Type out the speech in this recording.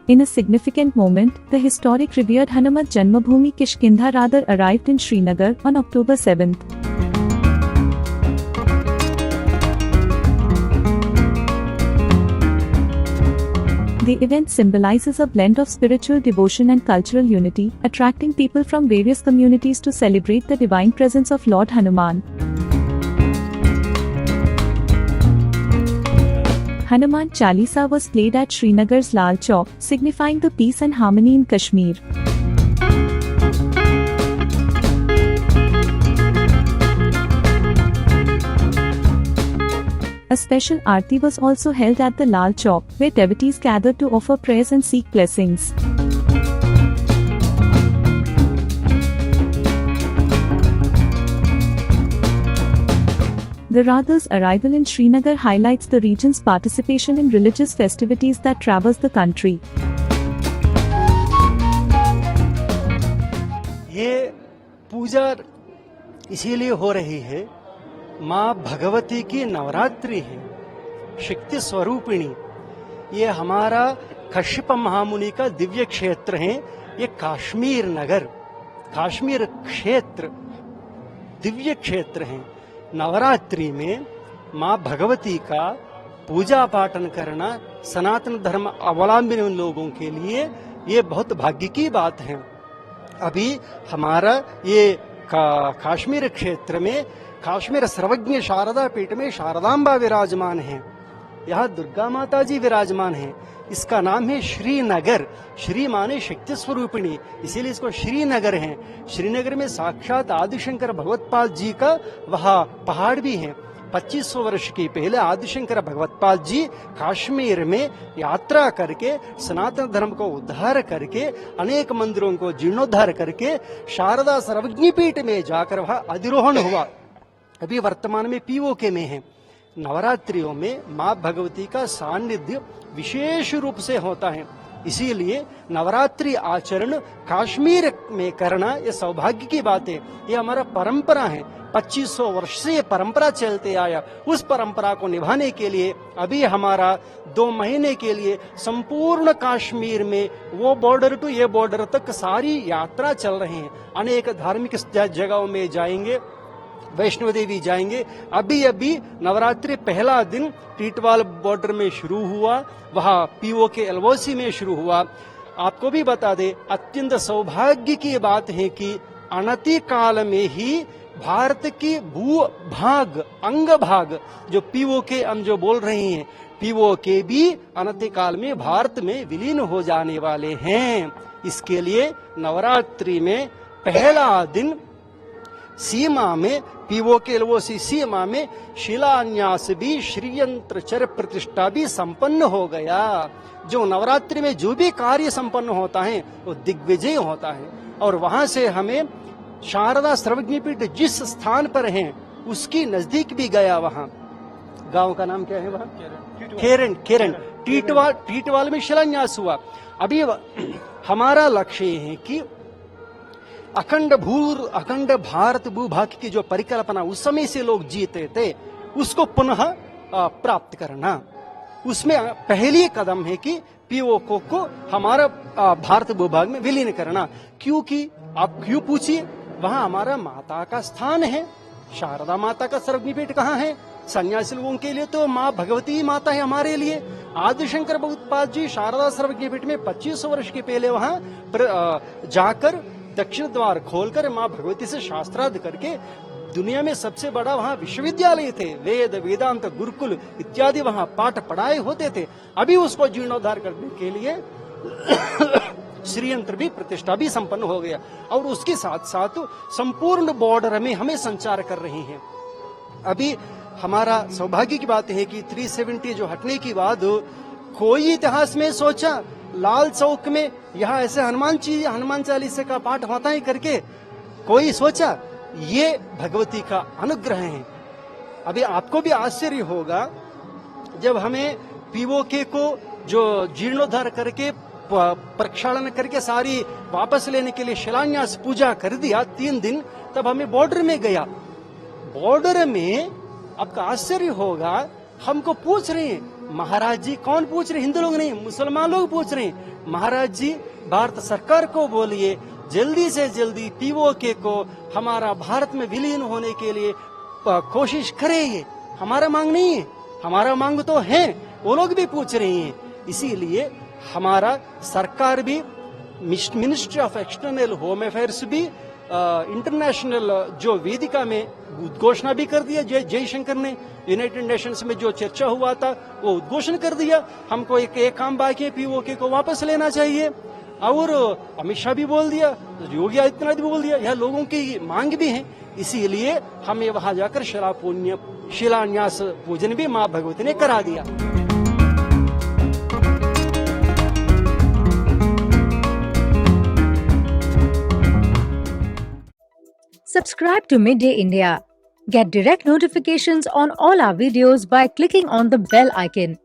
In a significant moment, the historic revered Hanumat Janmabhoomi Kishkindha Radar arrived in Srinagar on October 7th. The event symbolizes a blend of spiritual devotion and cultural unity, attracting people from various communities to celebrate the divine presence of Lord Hanuman. Hanuman Chalisa was played at Srinagar's Lal Chowk, signifying the peace and harmony in Kashmir. A special aarti was also held at the Lal Chowk, where devotees gathered to offer prayers and seek blessings. The Radar's arrival in Srinagar highlights the region's participation in religious festivities that traverse the country. ये पूजा इसीलिए हो रही है, माँ भगवती की नवरात्रि है, शक्ति स्वरूपिणी। ये हमारा कश्यप महामुनि का दिव्य क्षेत्र है। ये काश्मीर नगर, काश्मीर क्षेत्र दिव्य क्षेत्र है। नवरात्रि में माँ भगवती का पूजा पाठन करना सनातन धर्म अवलंबी लोगों के लिए ये बहुत भाग्य की बात है। अभी हमारा ये काश्मीर क्षेत्र में काश्मीर सर्वज्ञ शारदा पीठ में शारदांबा विराजमान है। यहाँ दुर्गा माता जी विराजमान है। इसका नाम है श्रीनगर। श्री माने शक्ति स्वरूपिणी, इसीलिए इसको श्रीनगर है। श्रीनगर में साक्षात आदिशंकर भगवत्पाद जी का वहाँ पहाड़ भी है। 2500 वर्ष के पहले आदिशंकर भगवत्पाद जी काश्मीर में यात्रा करके सनातन धर्म को उद्धार करके अनेक मंदिरों को जीर्णोद्धार करके शारदा सर्वज्ञ पीठ में जाकर वहाँ अधिरोहण हुआ। अभी वर्तमान में पीओके में है। नवरात्रियों में माँ भगवती का सानिध्य विशेष रूप से होता है। इसीलिए नवरात्रि आचरण काश्मीर में करना ये सौभाग्य की बात है। ये हमारा परंपरा है। 2500 वर्ष से ये परंपरा चलते आया। उस परंपरा को निभाने के लिए अभी हमारा 2 महीने के लिए संपूर्ण कश्मीर में वो बॉर्डर टू ये बॉर्डर तक सारी यात्रा चल रहे हैं। अनेक धार्मिक जगहों में जाएंगे, वैष्णो देवी जाएंगे। अभी अभी नवरात्रि पहला दिन टीटवाल बॉर्डर में शुरू हुआ, वहां पीओके एलओसी में शुरू हुआ। आपको भी बता दे, अत्यंत सौभाग्य की बात है कि अनति काल में ही भारत की भूभाग अंग भाग जो पीओके हम जो बोल रहे हैं, पीओके भी अनति काल में भारत में विलीन हो जाने वाले हैं। इसके लिए नवरात्रि में पहला दिन सीमा में पीओके एलओसी सीमा में शिलान्यास भी श्रीयंत्र चर प्रतिष्ठा भी संपन्न हो गया। जो नवरात्रि में जो भी कार्य संपन्न होता है वो दिग्विजय होता है। और वहां से हमें शारदा सर्वज्ञ पीठ जिस स्थान पर है उसकी नजदीक भी गया। वहां गांव का नाम क्या है? वहां खेरन टीटवाल में शिलान्यास हुआ। अभी हमारा लक्ष्य है कि अखंड भारत भूभाग की जो परिकल्पना उस समय से लोग जीते थे उसको पुनः प्राप्त करना। उसमें पहली कदम है कि पीओके को हमारा भारत भूभाग में विलीन करना। क्योंकि आप क्यों पूछिए, वहां हमारा माता का स्थान है। शारदा माता का सर्वज्ञ पीठ कहाँ है? सन्यासी लोगों के लिए तो माँ भगवती ही माता है। हमारे लिए आदिशंकर भगवत्पाद जी शारदा सर्वज्ञ पीठ में 2500 वर्ष के पहले वहां जाकर दक्षिण द्वार खोलकर माँ भगवती से शास्त्रार्थ करके दुनिया में सबसे बड़ा वहाँ विश्वविद्यालय थे। वेद वेदांत गुरुकुल इत्यादि वहाँ पाठ पढ़ाए होते थे। अभी उसको जीर्णोद्धार करने के लिए श्रीयंत्र भी प्रतिष्ठा भी संपन्न हो गया। और उसके साथ साथ संपूर्ण बॉर्डर में हमें संचार कर रहे हैं। अभी हमारा सौभाग्य की बात है कि 370 जो हटने की बाद कोई इतिहास में सोचा लाल चौक में यहाँ ऐसे हनुमान चालीसा का पाठ होता है करके कोई सोचा? ये भगवती का अनुग्रह है। अभी आपको भी आश्चर्य होगा जब हमें पीओके को जो जीर्णोद्धार करके प्रक्षालन करके सारी वापस लेने के लिए शिलान्यास पूजा कर दिया 3 दिन, तब हमें बॉर्डर में गया। बॉर्डर में आपका आश्चर्य होगा, हमको पूछ रहे हैं महाराज जी कौन पूछ रहे? हिंदू लोग नहीं, मुसलमान लोग पूछ रहे हैं। महाराज जी भारत सरकार को बोलिए जल्दी से जल्दी पीओके को हमारा भारत में विलीन होने के लिए कोशिश करे। ये हमारा मांग नहीं है, हमारा मांग तो है, वो लोग भी पूछ रहे हैं। इसीलिए हमारा सरकार भी, ministry of external home affairs भी इंटरनेशनल जो वेदिका में उद्घोषणा भी कर दिया। जयशंकर ने यूनाइटेड नेशंस में जो चर्चा हुआ था वो उद्घोषण कर दिया। हमको एक काम बाकी है, पीओके को वापस लेना चाहिए। और अमित शाह भी बोल दिया, योगी आदित्यनाथ भी बोल दिया, यह लोगों की मांग भी है। इसीलिए हमें वहां जाकर शिलान्यास पूजन भी माँ भगवती ने करा दिया। Subscribe to Midday India. Get direct notifications on all our videos by clicking on the bell icon.